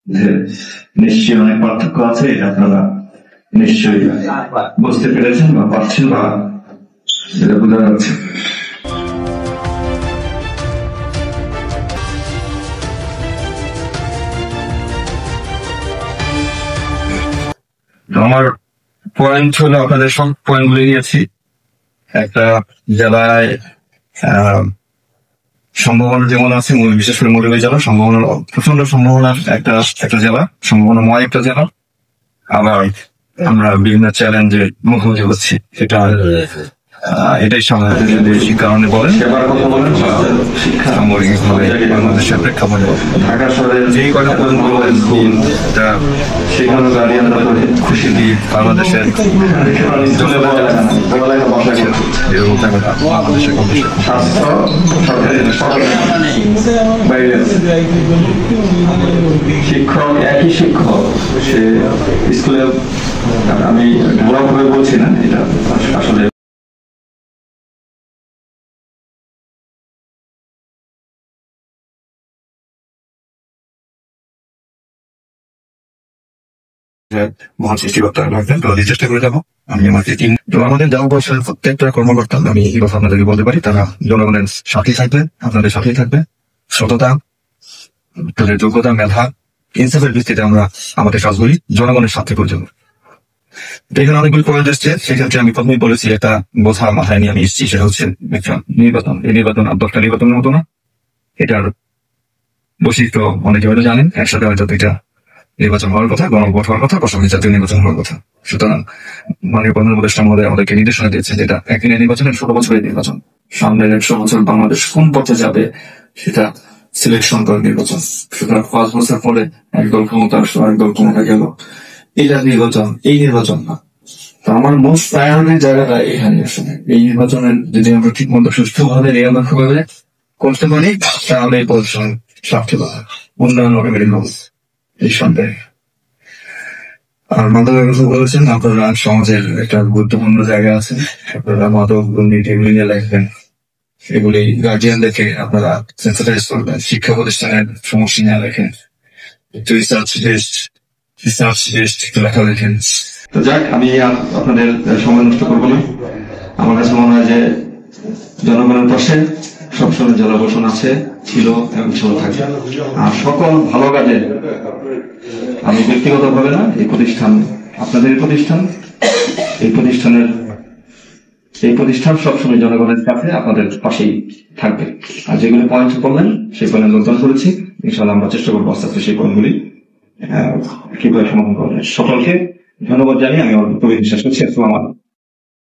যে নিশ্চয়ই অনেক পার্থক্য আছে, এটা আপনারা নিশ্চয়ই বুঝতে পেরেছেন বা পারছেন বা এটা বোঝা যাচ্ছে। আমার পয়েন্ট হলো আপনাদের সব পয়েন্ট গুলো নিয়েছি। একটা জেলায় সম্ভাবনা যেমন আছে, বিশেষ করে মৌলভী জেলা সম্ভাবনা প্রচন্ড সম্ভাবনার একটা জেলা, সম্ভাবনাময় একটা জেলা। আবার আমরা বিভিন্ন চ্যালেঞ্জের মুখোমুখি হচ্ছি, এটাই সামাজিক কারণে বলেন সামরিক ভাবে বাংলাদেশের প্রেক্ষাপটে ঢাকা শহরের যেই কয়টা পর্যন্ত বলেন সেখানে দাঁড়িয়ে আমরা খুশি দিই বাংলাদেশের শিক্ষক একই শিক্ষক, সে স্কুলে, আমি ভালোভাবে বলছি না, এটা আসলে মহান সৃষ্টিকর্তা রাখবেন। তো চেষ্টা করে যাবো আমি আমার তো আমাদের যাওয়া বয়সের প্রত্যেকটা কর্মকর্তা, আমি এই কথা আপনাদেরকে বলতে পারি, তারা জনগণের সাথেই থাকবে, আপনাদের সাথেই থাকবে। সততা, তাদের যোগ্যতা, মেধা, ইনসাফের ভিত্তিতে আমরা আমাদের কাজগুলি জনগণের সাথে করে যাবো। এখানে অনেকগুলি পয়েন্ট এসছে, সেক্ষেত্রে আমি প্রথমেই বলেছি একটা বোঝা মাথায় নিয়ে আমি এসেছি, সেটা হচ্ছে নির্বাচন। এই নির্বাচন আর 10টা নির্বাচনের মতো না, এটার বৈশিষ্ট্য অনেকে হয়তো জানেন। একসাথে হয়তো 2টা নির্বাচন হওয়ার কথা, গণভোট হওয়ার কথা, পাশাপাশি জাতীয় নির্বাচন হওয়ার কথা। সুতরাং মাননীয় প্রধান উপদেষ্টা মহোদয় আমাদেরকে নির্দেশনা দিয়েছে যেটা একদিনের নির্বাচনের 16 বছরের নির্বাচন, সামনের 100 বছর বাংলাদেশ কোন পথে যাবে সেটা সিলেকশন করে নির্বাচন। সুতরাং 5 বছর পরে একদল ক্ষমতা আসলো, একদল ক্ষমতা গেল, এটা নির্বাচন, এই নির্বাচন না। তো আমার মোস্ট প্রায়োরিটি জায়গাটা এখানে আসলে এই নির্বাচনের যদি আমরা ঠিক মতো সুস্থভাবে নিরপেক্ষভাবে করতে পারি, তাহলে এই পজিশন সার্থক উন্নয়ন হবে এই সন্দেহ। আর মাদকের কথা বলেছেন, আপনারা সমাজের একটা গুরুত্বপূর্ণ জায়গা আছে, আপনারা মাদক দুর্নীতি এগুলি নিয়ে লেখবেন, এগুলি গার্জিয়ানদেরকে আপনারা সেন্সিটাইজ করবেন। শিক্ষা প্রতিষ্ঠানের সমস্যা নিয়ে লেখেন, রিসার্চ বেসড লেখা লেখেন। তো যাক, আমি আপনাদের সময় নষ্ট করবো না। আমার কাছে মনে হয় যে জনগণের পাশে সবসময় জনগোষণ আছে, ছিল এবং চলে থাকে। আর সকল ভালো কাজে আমি ব্যক্তিগত ভাবে না, এই প্রতিষ্ঠান আপনাদের এই প্রতিষ্ঠান সবসময় জনগণের কাছে আপনাদের পাশেই থাকবে। আর যেগুলো পয়েন্ট করলেন সেই পয়েন্ট নোট করেছি, ইনশাআল্লাহ আমরা চেষ্টা করবো আস্তে আস্তে সেই পয়েন্টগুলি কিভাবে সমাধান করবেন। সকলকে ধন্যবাদ জানিয়ে আমি আমার বক্তব্য শেষ করছি। আসসালামু আলাইকুম।